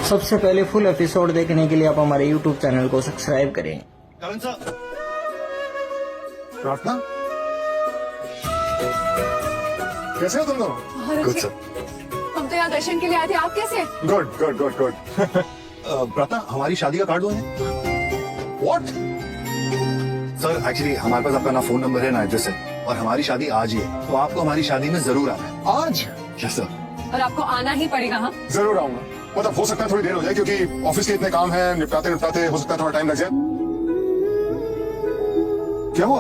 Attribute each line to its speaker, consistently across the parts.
Speaker 1: सबसे पहले full episode देखने के लिए आप हमारे YouTube चैनल को सब्सक्राइब करें।
Speaker 2: प्रार्थना, कैसे हो तुम दोनों?
Speaker 3: Good sir. हम तो यहाँ दर्शन के लिए आए थे, आप कैसे?
Speaker 2: Good good good good. प्रार्थना, हमारी शादी का कार्ड दो है। व्हाट?
Speaker 4: सर एक्चुअली हमारे पास आपका ना फोन नंबर है ना एड्रेस है, और हमारी शादी आज ही है, तो आपको हमारी शादी में जरूर आना है।
Speaker 2: आज?
Speaker 4: Yes sir.
Speaker 3: और आपको आना ही पड़ेगा। हाँ,
Speaker 2: जरूर आऊंगा। मतलब हो सकता है थोड़ी देर हो जाए, क्योंकि ऑफिस के इतने काम हैं, निपटाते निपटाते हो सकता है थोड़ा टाइम लग जाए। क्या हुआ?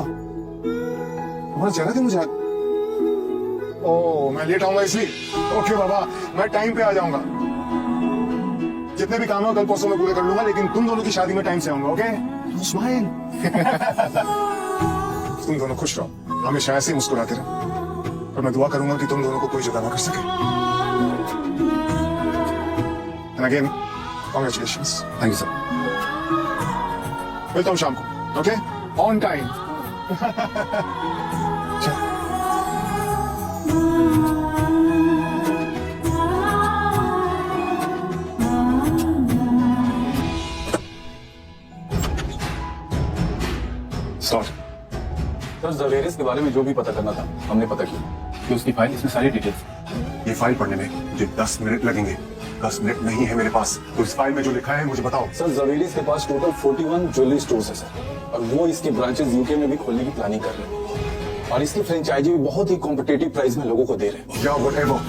Speaker 2: तुम्हारा चेहरा क्यों मुझे? ओह, मैं लेट आऊंगा इसलिए। ओके बाबा, मैं टाइम पे आ जाऊंगा। जितने भी काम है कल परसों में पूरे कर लूंगा, लेकिन तुम दोनों की शादी में टाइम से आऊंगा। Okay, smile. तुम दोनों खुश रहो, हमेशा ऐसे ही मुस्कुराते रहो, और मैं दुआ करूंगा कि तुम दोनों को कोई जुदा ना कर सके। And again, congratulations.
Speaker 4: Thank you sir.
Speaker 2: मिलता हूँ शाम को। Okay, on time.
Speaker 5: सर जवेरिस के बारे में जो भी पता करना था हमने पता किया कि उसकी फाइल, इसमें सारी डिटेल्स।
Speaker 2: ये फाइल पढ़ने में मुझे 10 मिनट लगेंगे। 10 मिनट नहीं है मेरे पास, तो इस फाइल में जो लिखा है मुझे बताओ।
Speaker 5: सर जवेरिस के पास टोटल 41 ज्वेलरी स्टोर्स है सर, और वो इसके ब्रांचेस यूके में भी खोलने की प्लानिंग कर रहे हैं, और इसकी फ्रेंचाइजी भी बहुत ही कॉम्पिटेटिव प्राइस में लोगों को दे रहे हैं।
Speaker 2: या व्हाटएवर,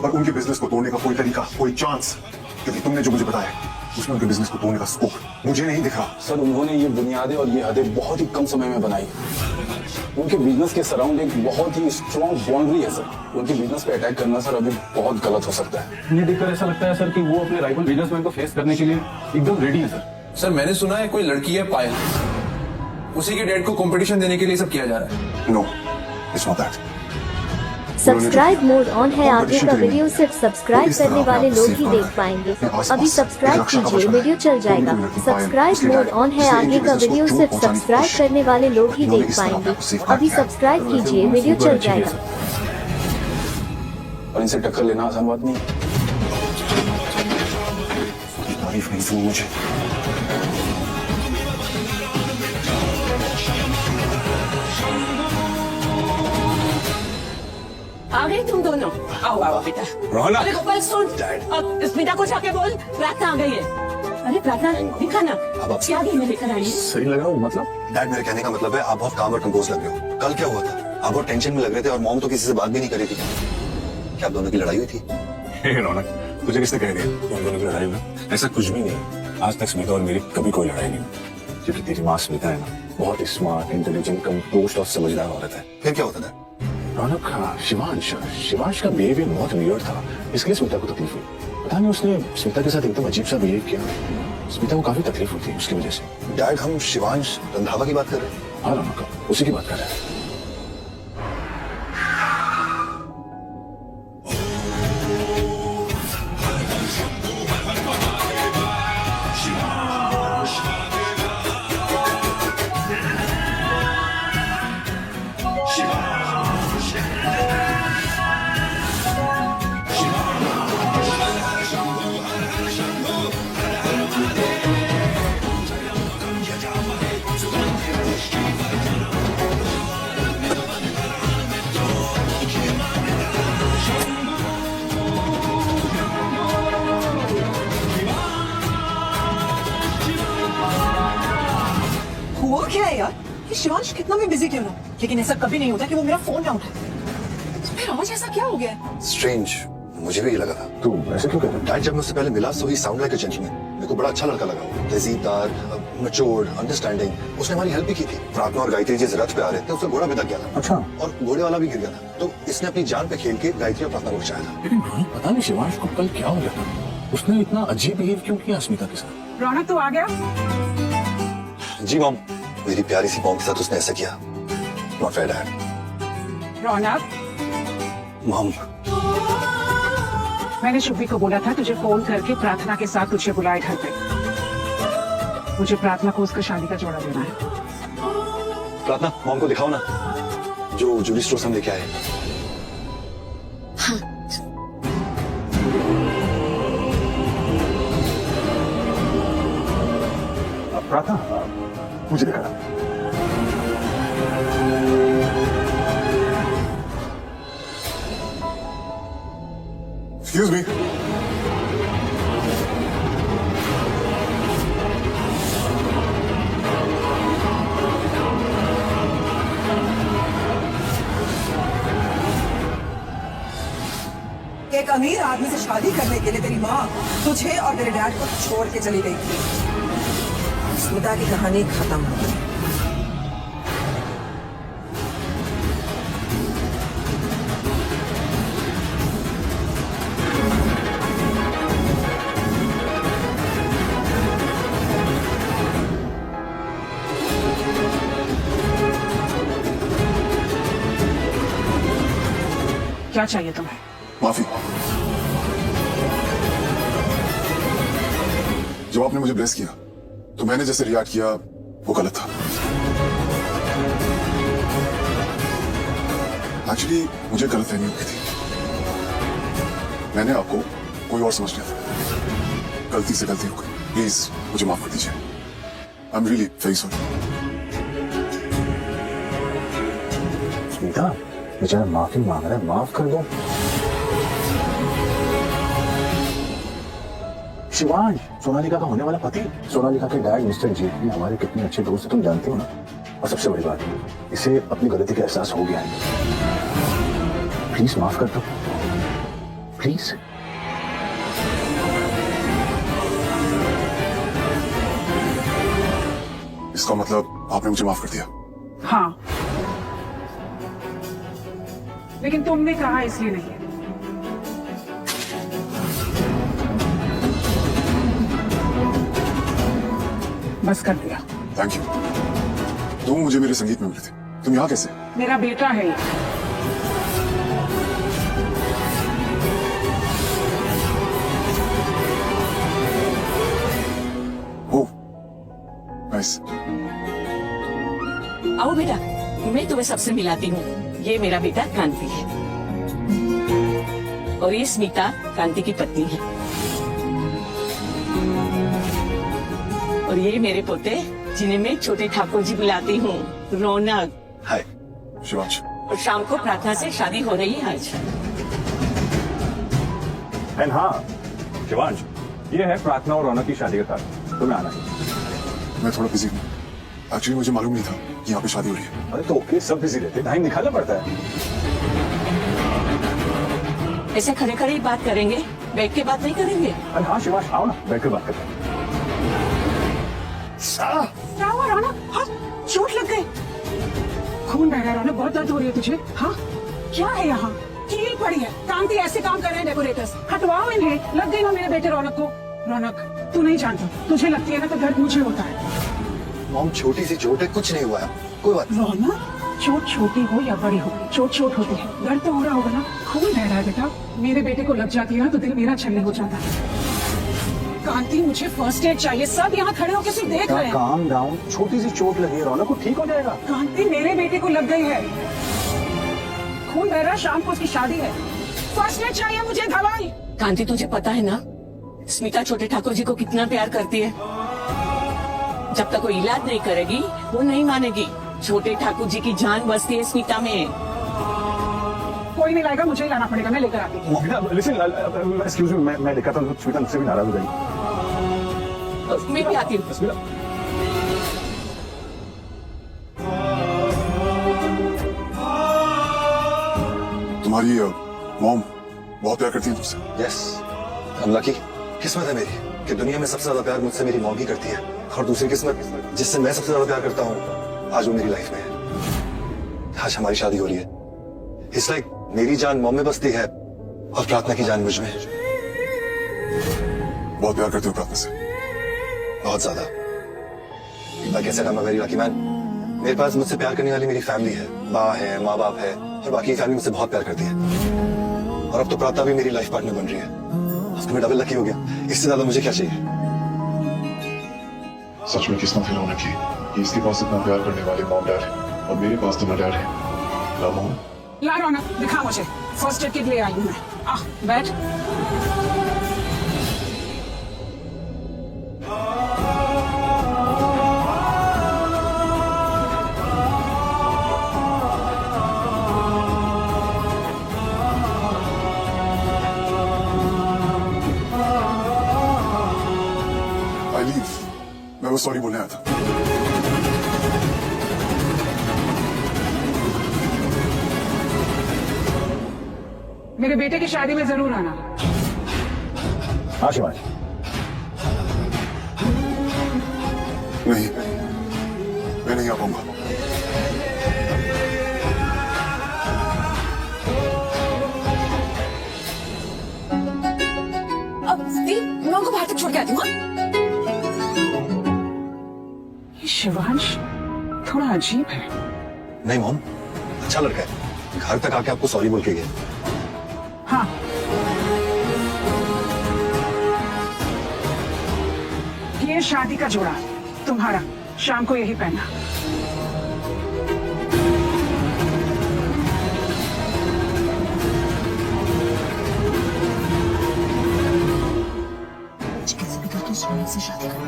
Speaker 2: पर उनके बिजनेस को तोड़ने का कोई तरीका, कोई चांस? क्योंकि तुमने जो मुझे बताया उसमें उनके बिजनेस को तोड़ने का स्कोप मुझे नहीं दिख रहा।
Speaker 5: सर उन्होंने ये बुनियादें और ये हदें बहुत ही कम समय में बनाई। उनके बिजनेस के सराउंड एक बहुत ही स्ट्रॉन्ग बाउंड्री है सर। उनके बिजनेस पे अटैक करना सर अभी बहुत गलत हो सकता है। इन्हें देखकर ऐसा लगता है सर कि वो अपने राइवल बिजनेसमैन को फेस करने के लिए एकदम रेडी है सर।
Speaker 6: सर मैंने सुना है कोई लड़की है पायल, उसी के डैड को कंपटीशन देने के लिए सब किया जा रहा है।
Speaker 2: No, it's not that.
Speaker 7: Subscribe mode on है। आगे का वीडियो सिर्फ सब्सक्राइब करने वाले लोग ही देख पाएंगे। अभी सब्सक्राइब कीजिए, वीडियो चल जाएगा। सब्सक्राइब मोड ऑन है। आगे का वीडियो सिर्फ सब्सक्राइब करने वाले लोग ही देख पाएंगे। अभी सब्सक्राइब कीजिए, वीडियो चल जाएगा।
Speaker 5: और इनसे टक्कर लेना आसान बात नहीं है।
Speaker 2: तारीफ नहीं सुनी मुझे।
Speaker 3: आ गई तुम दोनों। आओ आओ बेटा।
Speaker 2: रोहना।
Speaker 3: अरे गोपाल सुन, अब स्मिता को जाके बोल प्रार्थना आ गई है। अरे प्रार्थना दिखा ना, क्या गेम लेकर आई है?
Speaker 5: सही लग रहा हूँ मतलब?
Speaker 4: डैड, मेरे कहने का मतलब है आप बहुत काम और कंपोज लग रहे हो। कल क्या हुआ था? आप बहुत टेंशन में लग रहे थे, और मॉम तो किसी से बात भी नहीं करी थी। क्या आप दोनों की लड़ाई हुई थी?
Speaker 2: रौनक, तुझे किसने कह दिया उन दोनों की लड़ाई हुई? ऐसा कुछ भी नहीं। आज तक स्मिता और मेरी कभी कोई लड़ाई नहीं हुई। क्योंकि तेरी माँ स्मिता है ना, बहुत ही स्मार्ट, इंटेलिजेंट, कंपोज्ड और समझदार औरत है।
Speaker 4: फिर क्या होता था?
Speaker 5: रौनक, शिवांश का बिहेवियर बहुत वियर्ड था, इसलिए स्मिता को तकलीफ हुई। पता नहीं उसने स्मिता के साथ एकदम अजीब सा बिहेव किया। स्मिता को काफी तकलीफ हुई थी उसकी वजह से।
Speaker 4: डैड, हम शिवांश रंधावा की बात कर रहे हैं।
Speaker 5: हाँ रौनक, उसी की बात कर रहे हैं।
Speaker 8: हुआ क्या है यार? ये शिवांश कितना भी बिजी क्यों ना, लेकिन ऐसा कभी नहीं होता कि वो मेरा फोन ना उठाए। तो फिर आज ऐसा क्या हो गया?
Speaker 4: स्ट्रेंज, मुझे भी ये लगा था।
Speaker 5: तू ऐसे क्यों कह रहा है?
Speaker 4: डैड, जब मैं उससे पहले मिला, सो ही साउंड लाइक अ जेंटलमैन। मेरे को बड़ा अच्छा लड़का लगा वो। तहजीबदार, मैच्योर्ड, अंडरस्टैंडिंग। उसने हमारी हेल्प भी की थी। प्रार्थना और गायत्री जिस रथ पे आ रहे थे, उसका घोड़ा भी दब गया था।
Speaker 5: अच्छा।
Speaker 4: और घोड़े वाला भी गिर गया था, तो इसने अपनी जान पे खेल के गायत्री और प्रार्थना को बचाया था।
Speaker 5: लेकिन रौनक, पता नहीं शिवांश को कल क्या हो गया था। उसने इतना अजीब बिहेव क्यों किया स्मिता के साथ?
Speaker 8: रौनक तो आ गया?
Speaker 4: जी मॉम, मेरी प्यारी सी मॉम के साथ उसने ऐसा किया। Not fair dad.
Speaker 8: Raunak,
Speaker 4: mom,
Speaker 8: मैंने शुभी को बोला था तुझे फोन करके प्रार्थना के साथ तुझे बुलाए घर पे। मुझे प्रार्थना को उसका शादी का जोड़ा देना है।
Speaker 4: प्रार्थना, मॉम को दिखाओ ना जो ज्वेलरी स्टोर से हम लेके आए।
Speaker 5: प्रार्थना मुझे दिखा।
Speaker 2: एक्सक्यूज मी,
Speaker 9: एक अमीर आदमी से शादी करने के लिए तेरी माँ तुझे और तेरे डैड को छोड़ के चली गई थी। स्मिता की कहानी खत्म हो गई।
Speaker 8: क्या चाहिए तुम्हें?
Speaker 2: माफी। जब आपने मुझे ब्लेस किया तो मैंने जैसे रिएक्ट किया वो गलत था। एक्चुअली मुझे गलतफहमी हो गई थी। मैंने आपको कोई और समझ लिया था। गलती से गलती हो गई। प्लीज मुझे माफ कर दीजिए। I am really very sorry.
Speaker 5: Smita बेचारा माफी मांग रहा है, माफ कर दो। शिवांश, सोनालिका का होने वाला पति। सोनालिका के डैड मिस्टर जेटली हमारे कितने अच्छे दोस्त हैं तुम जानते हो ना। और सबसे बड़ी बात, इसे अपनी गलती का एहसास हो गया है। प्लीज माफ कर दो, प्लीज।
Speaker 2: इसका मतलब आपने मुझे माफ कर दिया?
Speaker 8: हाँ, लेकिन तुमने कहा इसलिए नहीं। बस कर दिया।
Speaker 2: Thank you. तुम मुझे मेरे संगीत में मिले थे। तुम यहाँ कैसे?
Speaker 8: मेरा बेटा है ये।
Speaker 2: ओह, नाइस।
Speaker 3: आओ बेटा, मैं तुम्हें सबसे मिलाती हूँ। ये मेरा बेटा कांति है और ये स्मिता कांति की पत्नी है। और ये मेरे पोते जिन्हें मैं छोटे ठाकुर जी बुलाती हूँ, रौनक।
Speaker 4: हाय
Speaker 2: शिवांश।
Speaker 3: और शाम को प्रार्थना से शादी हो रही है आज।
Speaker 5: एंड हाँ शिवांश, ये है प्रार्थना और रौनक की शादी का कार्ड, तुम्हें आना है।
Speaker 2: मैं थोड़ा बिजी हूँ। एक्चुअली मुझे मालूम नहीं था कि यहाँ पे शादी हो रही है।
Speaker 5: अरे तो ओके, सब बिजी रहते, टाइम निकालना पड़ता है।
Speaker 3: ऐसे खड़े खड़े ही बात करेंगे, बैठ के बात नहीं करेंगे।
Speaker 5: अरे हाँ शिवांश, आओ ना, बैठ कर बात करते हैं।
Speaker 8: क्या हुआ रौनक? हाँ, चोट लग गई। खून बह रहा है रौनक, बहुत दर्द हो रही है तुझे? हाँ, क्या है यहाँ? कील पड़ी है। कांति ऐसे काम कर रहे हैं डेकोरेटर्स, हटवाओ इन्हें। लग गई ना मेरे बेटे रौनक को। रौनक, तू नहीं जानता, तुझे लगती है ना तो दर्द मुझे होता है।
Speaker 4: मॉम छोटी सी चोट है, कुछ नहीं हुआ है, कोई बात नहीं।
Speaker 8: रौनक, चोट छोटी हो या बड़ी हो, चोट चोट होती है। दर्द तो हो रहा होगा ना? खून बह रहा है बेटा। मेरे बेटे को लग जाती है ना तो दिल मेरा छल्ले हो जाता है। कांति, मुझे फर्स्ट एड चाहिए। सब यहाँ खड़े होकर सिर्फ देख रहे हैं।
Speaker 5: काम डाउन, छोटी सी चोट लगी है, रौनक को ठीक हो जाएगा।
Speaker 8: कांति, मेरे बेटे को लग गई है, खून बह रहा है, शाम को उसकी शादी है। फर्स्ट एड चाहिए मुझे, दवाई।
Speaker 3: कांति, तुझे पता है ना स्मिता छोटे ठाकुर जी को कितना प्यार करती है। जब तक वो इलाज नहीं करेगी वो नहीं मानेगी। छोटे ठाकुर जी की जान बसती है स्मिता में।
Speaker 8: कोई नहीं लाएगा, मुझे ही लाना पड़ेगा, मैं लेकर आती हूँ।
Speaker 5: लिसन, एक्सक्यूज मी, मैं देखा था स्मिता मुझसे भी नाराज हो गई।
Speaker 3: मैं भी आती हूँ।
Speaker 2: तुम्हारी मॉम बहुत प्यार करती है तुमसे।
Speaker 4: यस, अनलकी किस्मत है मेरी कि दुनिया में सबसे ज्यादा प्यार मुझसे मेरी मॉम ही करती है। और दूसरी किस्मत जिससे मैं सबसे ज्यादा प्यार करता हूँ आज वो मेरी लाइफ में है। आज हमारी शादी हो रही है। इट्स लाइक मेरी जान मॉम में बसती है और प्रार्थना की जान मुझ में।
Speaker 2: बहुत प्यार करते हो प्रार्थना से?
Speaker 4: बहुत ज्यादा। Like I said, I am a very lucky man. मेरे पास मुझसे प्यार करने वाली मेरी फैमिली है, माँ है, माँ बाप है, और बाकी फैमिली मुझसे बहुत प्यार करती है। और अब तो प्रार्थना भी मेरी लाइफ पार्टनर बन रही है। अब तो मैं डबल लकी हो गया। इससे ज्यादा मुझे क्या चाहिए?
Speaker 2: सच में किस्मत है रौनक की कि इसके पास इतना प्यार करने वाले मॉम डैड है और मेरे पास तो ना डैड है ना मॉम।
Speaker 8: ला रौनक, दिखा मुझे। फर्स्ट एड किट ले आई हूँ मैं। आ, बैठ।
Speaker 2: मैं वो सॉरी बोलने आया था।
Speaker 8: मेरे बेटे की शादी में जरूर आना।
Speaker 5: हाँ शिवांश,
Speaker 2: नहीं, मैं नहीं आ पाऊंगा।
Speaker 3: अब मैं उनको बाहर तक छोड़ के आती हूँ।
Speaker 8: ये शिवांश थोड़ा अजीब है।
Speaker 4: नहीं मॉम, अच्छा लड़का है, घर तक आके आपको सॉरी बोल के गया।
Speaker 8: हाँ, ये शादी का जोड़ा तुम्हारा, शाम को यही पहना।
Speaker 9: कैसे भी करके सुनील से शादी करो।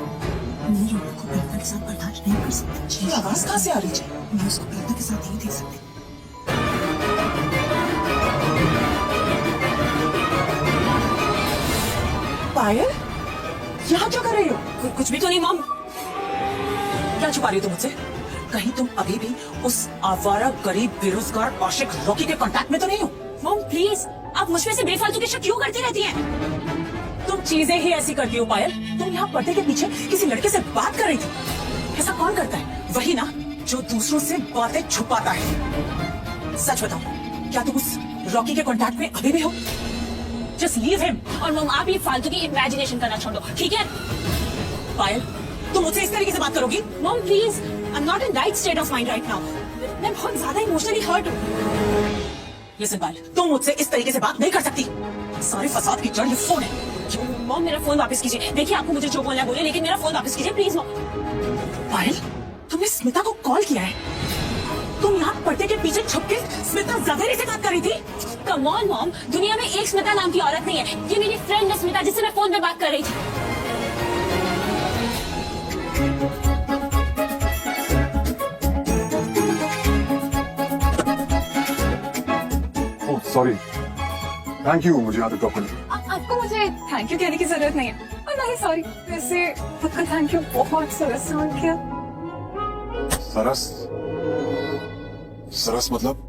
Speaker 9: मैं रोहन को प्रीता के साथ बर्दाश्त नहीं कर सकती। ये आवाज कहाँ से आ रही है? मैं उसको प्रीता के साथ नहीं देख सकती।
Speaker 3: पायल, यहाँ क्या कर रही हो? कुछ भी तो नहीं मॉम। क्या छुपा रही हो तुम मुझसे? कहीं तुम अभी भी उस आवारा गरीब बेरोजगार आशिक रॉकी के कांटेक्ट में तो नहीं हो? मॉम प्लीज, आप मुझ पे से बेफालतू के शक क्यों करती रहती हैं? तुम चीजें ही ऐसी करती हो पायल। तुम यहाँ पर्दे के पीछे किसी लड़के से बात कर रही थी। ऐसा कौन करता है? वही ना जो दूसरों से बातें छुपाता है। सच बताओ, क्या तुम उस रॉकी के कांटेक्ट में अभी भी हो? Just leave him. और मम, आप ये फालतू की इमेजिनेशन करना छोड़ दो, ठीक है? पायल, तुम मुझसे इस तरीके से बात करोगी? मम please, I am not in right state of mind right now. मैं बहुत ज्यादा इमोशनली हर्ट हूँ। लिसन पायल, तुम मुझसे इस तरीके से बात नहीं कर सकती। सारे फसाद की जड़ ये फोन है। मम, मेरा फोन वापस कीजिए। देखिए, आपको मुझे जो बोलना है बोलिए, लेकिन मेरा फोन वापस कीजिए प्लीज मम। पायल, तुमने स्मिता को कॉल किया है? तुम यहाँ पर्दे के पीछे छुप के स्मिता जवेरी से बात कर रही थी? कम ऑन मॉम, दुनिया में एक स्मिता नाम की औरत नहीं है। ये मेरी फ्रेंड है स्मिता, जिससे मैं फोन पे बात कर रही थी।
Speaker 2: ओह सॉरी, थैंक यू मुझे यहाँ तक ड्रॉप करने।
Speaker 10: आपको मुझे थैंक यू कहने की जरूरत नहीं है, और नहीं सॉरी। वैसे आपका थैंक यू बहुत सरस साउंड किया।
Speaker 2: सरस? सरस मतलब?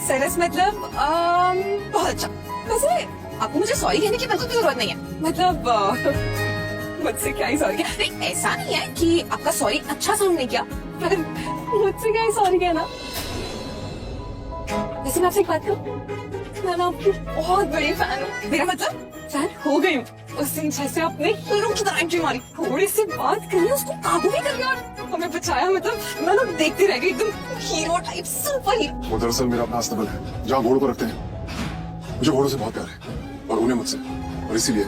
Speaker 10: सरस मतलब बहुत अच्छा। वैसे आपको मुझे सॉरी कहने की बिल्कुल भी जरूरत नहीं है। मतलब मुझसे क्या ही सॉरी किया? नहीं, ऐसा नहीं है कि आपका सॉरी अच्छा साउंड नहीं किया, पर मुझसे क्या ही सॉरी कहना। वैसे मैं आपसे एक बात करूं, मैं ना आपकी बहुत बड़ी फैन हूँ। मेरा मतलब फैन हो गई हूँ। उस दिन जैसे आपने हीरो की तरह एंट्री मारी, थोड़ी सी बात करी, उसको काबू भी कर लिया और हमें बचाया। मतलब मैं लोग देखती रह गई, एकदम हीरो टाइप, सुपर हीरो।
Speaker 2: वो दरअसल मेरा अपना अस्तबल है जहाँ घोड़ों को रखते हैं। मुझे घोड़ों से बहुत प्यार है और उन्हें मुझसे, और इसीलिए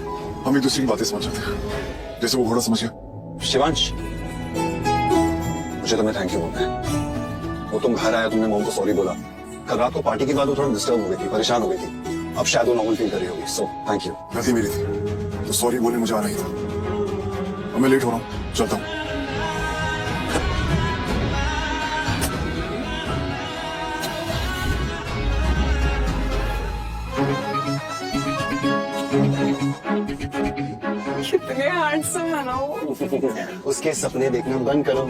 Speaker 2: हम एक दूसरे की बातें समझ जाते हैं, जैसे वो घोड़ा समझ गया।
Speaker 4: शिवांश, मुझे तुम्हें थैंक यू बोलना है। वो तुम घर आया, तुमने मॉम को सॉरी बोला। कल रात को पार्टी के बाद वो थोड़ा डिस्टर्ब हो गई थी, परेशान हो गई थी। अब शायद वो नॉर्मल फील कर रही होगी। So thank you.
Speaker 2: गलती मेरी थी, तो सॉरी बोलने मुझे आना ही था। अब मैं लेट हो रहा हूँ, चलता हूँ।
Speaker 10: कितने हैंडसम है ना वो।
Speaker 4: उसके सपने देखना बंद करो।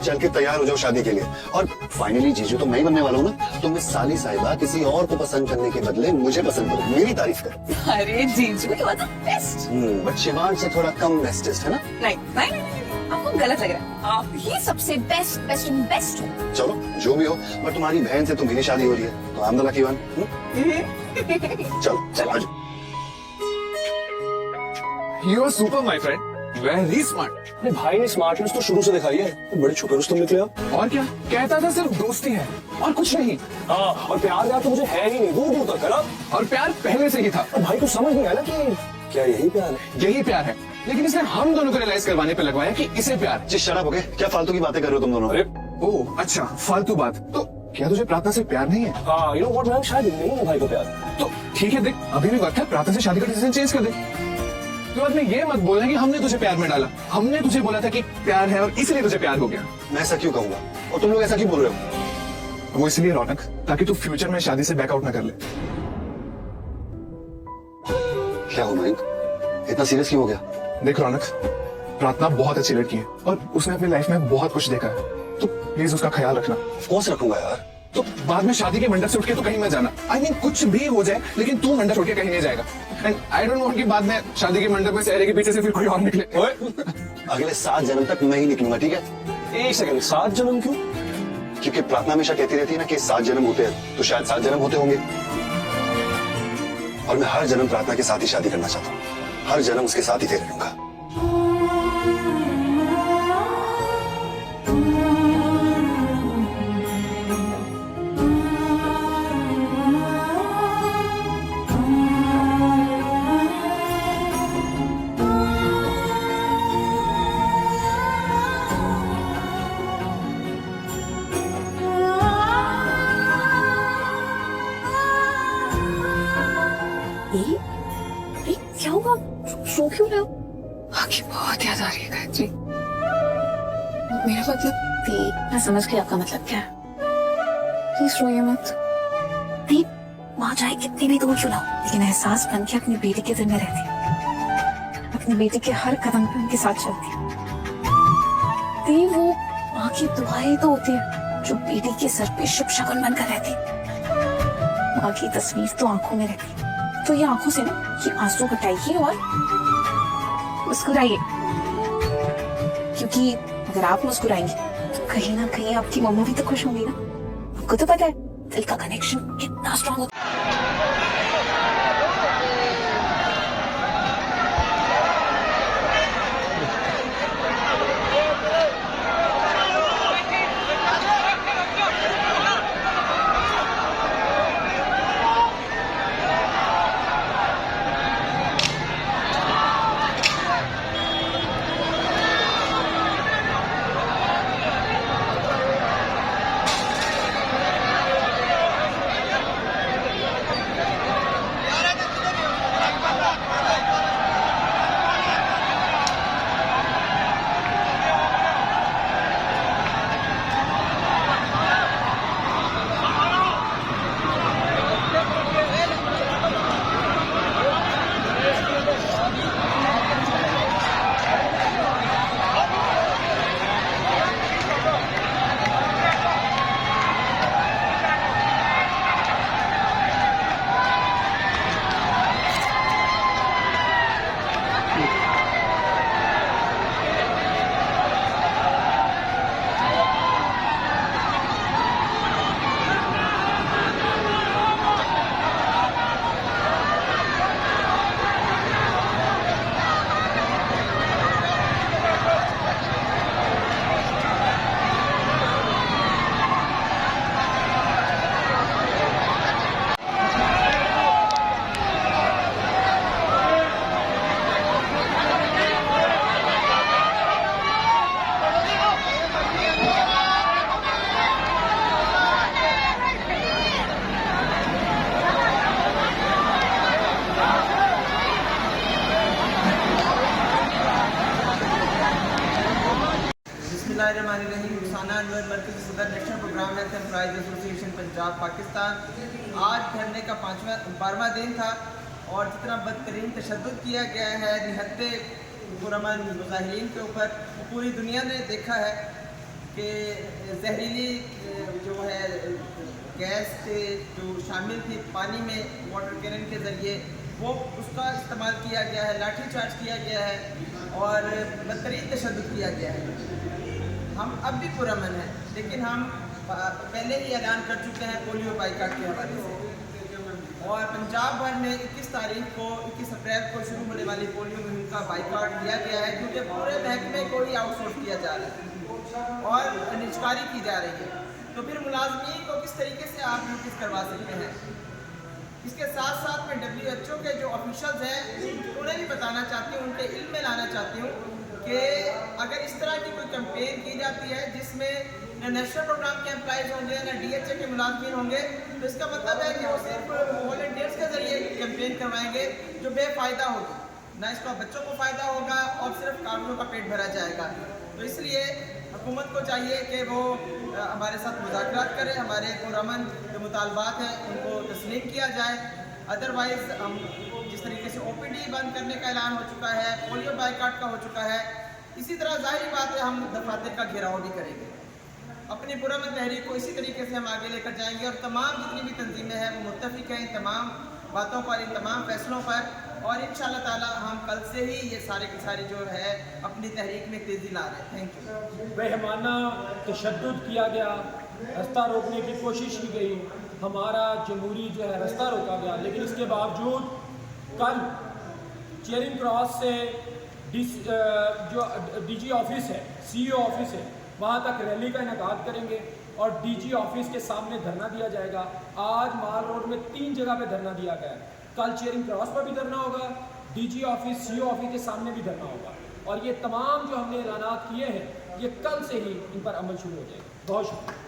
Speaker 4: चल के तैयार हो जाओ शादी के लिए। और फाइनली जीजू तो मैं ही बनने वाला हूँ ना, तो मैं साली साहिबा किसी और को पसंद करने के बदले मुझे पसंद करो, मेरी तारीफ करो।
Speaker 10: अरे जीजू, you are the best.
Speaker 4: But Shivansh से थोड़ा कम बेस्टेस्ट है ना?
Speaker 10: नहीं नहीं नहीं, आपको गलत लग रहा है। आप ही सबसे बेस्ट बेस्ट बेस्ट हो।
Speaker 4: चलो जो भी हो, पर तुम्हारी बहन से तो मेरी शादी हो रही है, तो I am the lucky one. चलो चलो आज।
Speaker 6: You are super, my friend. Very smart.
Speaker 5: अरे भाई ने स्मार्टनेस तो शुरू से दिखाई है, तो बड़े छुपे रुस्तम निकले आप।
Speaker 6: और क्या कहता था, सिर्फ दोस्ती है और कुछ नहीं।
Speaker 5: हाँ, और प्यार तो मुझे है ही नहीं, दूर दूर तक है ना।
Speaker 6: और प्यार पहले से ही था।
Speaker 5: और भाई को समझ नहीं आया ना कि क्या यही प्यार है?
Speaker 6: यही प्यार है, लेकिन इसने हम दोनों को रियलाइज करवाने पे लगवाया कि इसे प्यार।
Speaker 4: जी शराब हो गए, क्या फालतू की बातें कर रहे हो तुम दोनों?
Speaker 5: अरे
Speaker 6: ओह अच्छा, फालतू बात। तो क्या तुझे प्रार्थना से प्यार नहीं है?
Speaker 5: हाँ, यू नो व्हाट मैम, शायद नहीं है भाई को प्यार।
Speaker 6: तो ठीक है, देख अभी भी वक्त है, प्रार्थना से शादी का डिसीजन चेंज कर दे। तो बाद में ये मत बोलना कि हमने तुझे प्यार में डाला। हमने तुझे बोला था कि प्यार है और इसलिए तुझे प्यार हो गया।
Speaker 4: मैं ऐसा क्यों कहूंगा, और तुम लोग ऐसा क्यों बोल रहे हो?
Speaker 6: वो इसलिए रौनक, ताकि तू फ्यूचर में शादी से बैकआउट ना कर ले।
Speaker 4: क्या हो मयंक, इतना सीरियस क्यों हो गया?
Speaker 6: देख रौनक, प्रार्थना बहुत अच्छी लड़की है और उसने अपनी लाइफ में बहुत कुछ देखा है, तो प्लीज उसका ख्याल रखना।
Speaker 4: कौन से रखूंगा यार?
Speaker 6: तो बाद में शादी के मंडप से उठ के तो कहीं मत जाना। I mean, कुछ भी हो जाए लेकिन तू मंडप छोड़ के कहीं नहीं जाएगा। एंड आई डोंट वांट कि बाद में शादी के मंडप में सहरे के पीछे से फिर कोई और निकले।
Speaker 4: ओए, अगले 7 जन्म तक मैं ही निकलूंगा, ठीक है? एक सेकंड, 7 जन्म क्यों? क्योंकि प्रार्थना हमेशा कहती रहती है ना कि 7 जन्म होते हैं, तो शायद 7 जन्म होते होंगे। और मैं हर जन्म प्रार्थना के साथ ही शादी करना चाहता हूँ, हर जन्म उसके साथ ही फिर रहूंगा।
Speaker 10: क्या हुआ? रो क्यों रहे हो? आपकी बहुत याद आ रही है गायत्री। मेरा मतलब मैं समझ गई आपका मतलब क्या है। प्लीज रोइए मत। नहीं, माँ चाहे कितनी भी दूर क्यों ना हो, लेकिन एहसास बन के अपनी बेटी के दिल में रहती है, अपनी बेटी के हर कदम पे उनके साथ चलती है। वो माँ की दुआएं तो होती है जो बेटी के सर पे शुभ शगुन बनकर रहती है। माँ की तस्वीर तो आंखों में रहती है, तो ये आंखों से ना ये आंसू हटाइए और मुस्कुराइए, क्योंकि अगर आप मुस्कुराएंगे तो कहीं ना कहीं आपकी मम्मा भी तो खुश होंगी ना। आपको तो पता है दिल का कनेक्शन कितना स्ट्रांग होता है।
Speaker 1: मरकज़ी सदर national programme health employees association Punjab Pakistan. आज धरने का 12वां दिन था और जितना बदतरीन तशद्दुद किया गया है निहत्ते पुरअमन मुजाहिरीन के ऊपर, पूरी दुनिया ने देखा है कि जहरीली जो है गैस से जो शामिल थी पानी में वाटर कैनन के ज़रिए, वो उसका इस्तेमाल किया गया है, लाठी चार्ज किया गया है और बदतरीन तशद्दुद किया गया है। हम अब भी पुरअमन हैं, लेकिन हम पहले ही ऐलान कर चुके हैं पोलियो बाइकाट के हवाले से, और पंजाब भर में 21 तारीख को 21 अप्रैल को शुरू होने वाली पोलियो मुहिम का बाइकाट किया गया है, क्योंकि पूरे महकमे को ही आउटसोर्स किया जा रहा है और निजकारी की जा रही है। तो फिर मुलाजमीन को किस तरीके से आप नोटिस करवा सकते हैं? इसके साथ साथ मैं WHO के जो ऑफिशल्स हैं उन्हें भी बताना चाहती हूँ, उनके इल्म में लाना चाहती हूँ कि अगर इस तरह की कोई कैंपेन की जाती है जिसमें न नेशनल प्रोग्राम के एम्प्लॉइज होंगे न DHA के मुलाजमीन होंगे, तो इसका मतलब है कि वो सिर्फ वॉलंटियर्स के जरिए कैंपेन करवाएंगे जो बेफ़ायदा होगी, ना इसका बच्चों को फ़ायदा होगा और सिर्फ कानूनों का पेट भरा जाएगा। तो इसलिए हुकूमत को चाहिए कि वो हमारे साथ मुज़ाकरात करे, हमारे पुरअमन जो मुतालबात हैं उनको तस्लीम किया जाए। अदरवाइज़ हम जिस तरीके से OPD बंद करने का ऐलान हो चुका है, पोलियो बाइकाट का हो चुका है, इसी तरह जाहिर बात है हम दफातर का घेराव भी करेंगे। अपनी पुरअमन तहरीक को इसी तरीके से हम आगे लेकर जाएंगे और तमाम जितनी भी तंजीमें हैं वो मुत्तफिक हैं इन तमाम बातों पर, इन तमाम फैसलों पर, और इंशाअल्लाह ताला हम कल से ही ये सारे की सारी जो है अपनी तहरीक में तेज़ी ला रहे हैं। Thank you.
Speaker 11: बेहमाना तशद्दुद किया गया, रास्ता रोकने की कोशिश की गई, हमारा जमहूरी जो है रास्ता रोका गया, लेकिन इसके बावजूद कल चेयरिंग क्रॉस से जो डीजी ऑफिस है, सीईओ ऑफिस है, वहाँ तक रैली का इनेकाद करेंगे और डीजी ऑफिस के सामने धरना दिया जाएगा। आज माल रोड में 3 जगह पे धरना दिया गया है। कल चेयरिंग क्रॉस पर भी धरना होगा, डीजी ऑफिस, सीईओ ऑफिस के सामने भी धरना होगा, और ये तमाम जो हमने ऐलानात किए हैं ये कल से ही इन पर अमल शुरू हो जाएगा। बहुत शुक्रिया।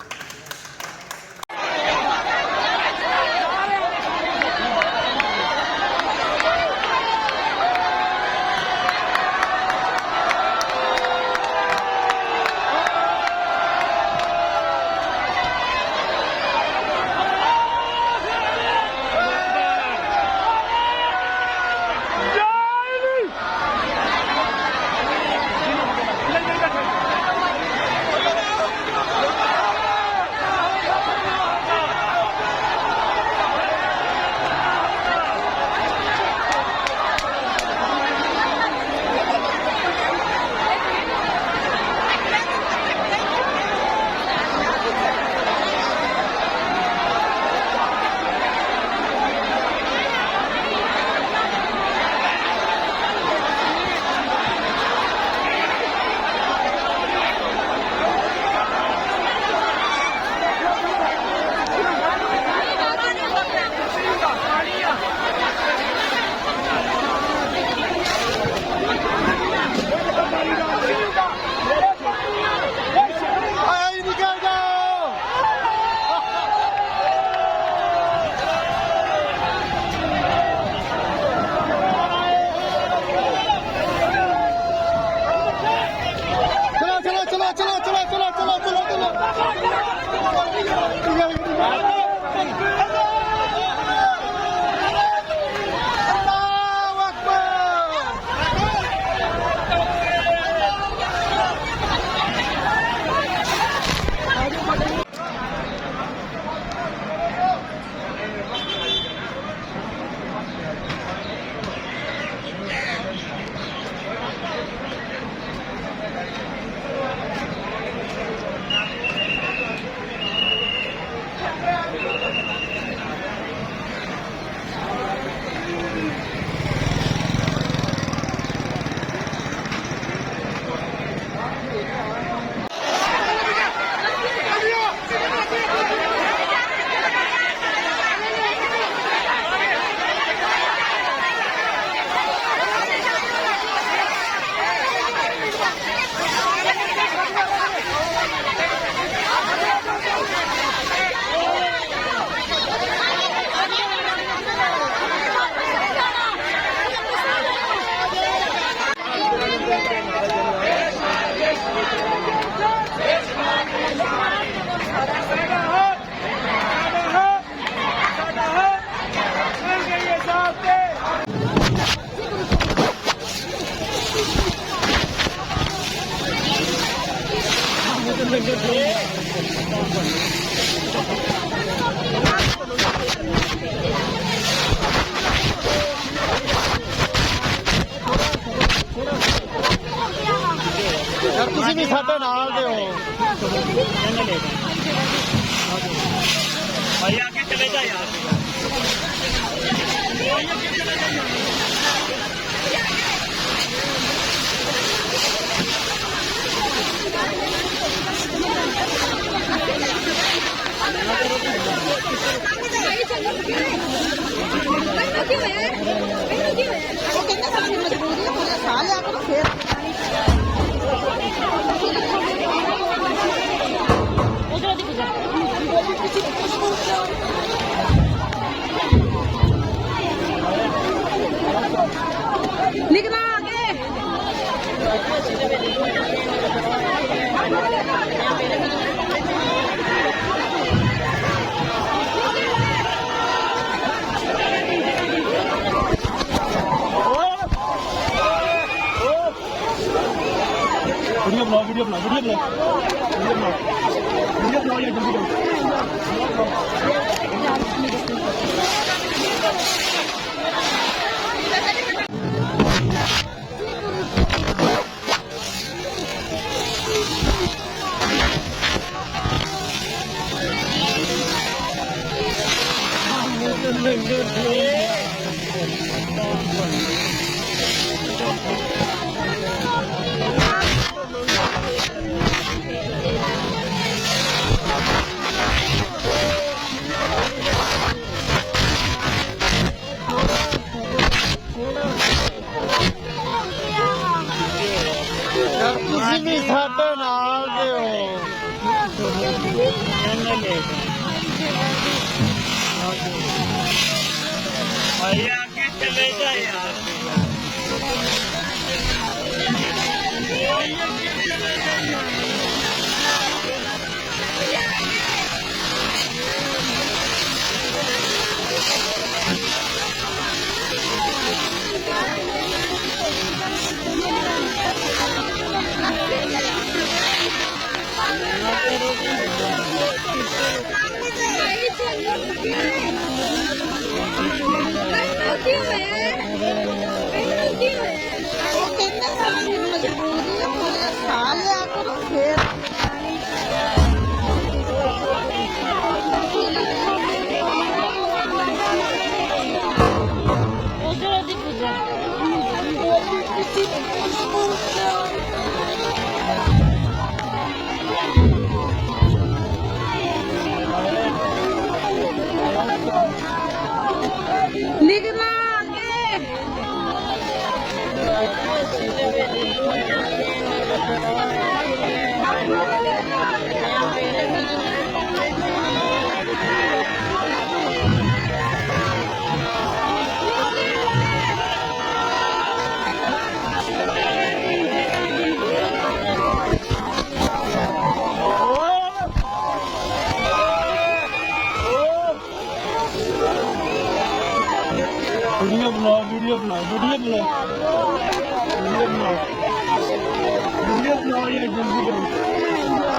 Speaker 1: ਤੁਸੀਂ ਵੀ ਸਾਡੇ ਨਾਲ ਦੇ ਹੋ ਭਾਈ ਆਗੇ ਚਲੇ ਜਾ ਯਾਰ
Speaker 9: ਉਹ ਕਹਿੰਦਾ ਸਾਡੀ ਮਜਬੂਰੀ ਹੈ ਪੂਰੇ ਸਾਲ ਆ ਕੇ ਫੇਰ
Speaker 1: उधर
Speaker 11: वीडियो बनाओ वीडियो बनाओ वीडियो बनाओ वीडियो बनाओ वीडियो बनाओ या जल्दी
Speaker 1: ਤੁਸੀਂ ਵੀ ਸਾਡੇ ਨਾਲ ਦਿਓ ਭਾਈ ਅੱਗੇ ਚਲੇ ਜਾ ਯਾਰ वीडियो बनाओ वीडियो बनाओ वीडियो बनाओ वीडियो बनाओ वीडियो बनाओ या जल्दी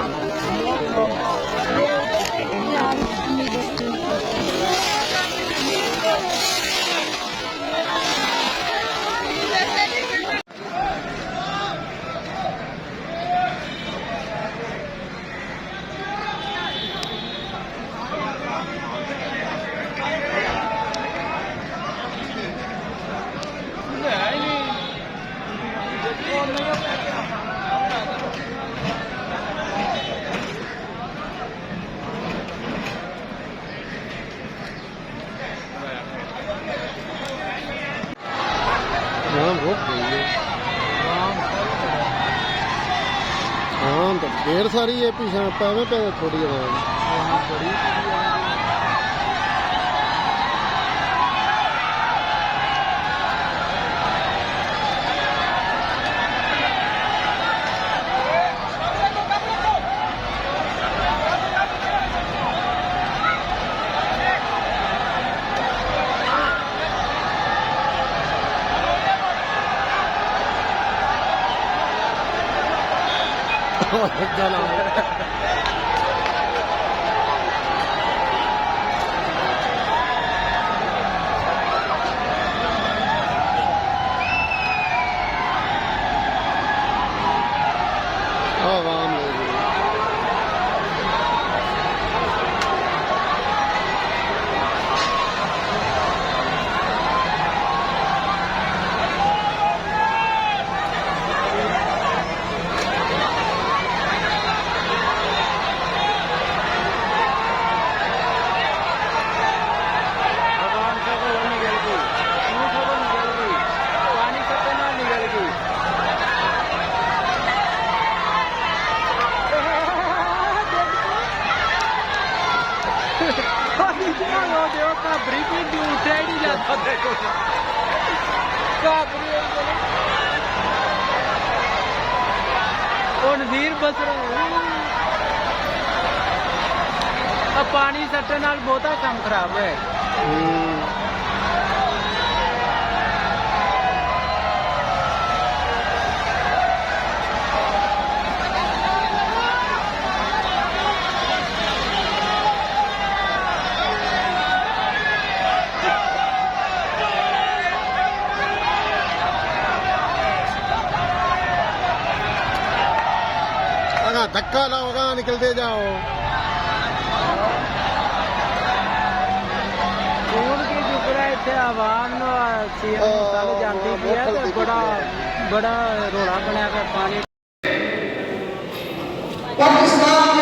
Speaker 1: हाँ तो ढेर सारी है पीछे पैवे पे थोड़ी
Speaker 12: नज़ीर बस पानी सट्टे नाल बहुता काम खराब है
Speaker 2: धक्का ना होगा, निकलते जाओ।
Speaker 12: खून की जुगरा इतने आवाम सीएम जाती भी है तो बड़ा बड़ा रोड़ा बनया पानी।
Speaker 1: पाकिस्तान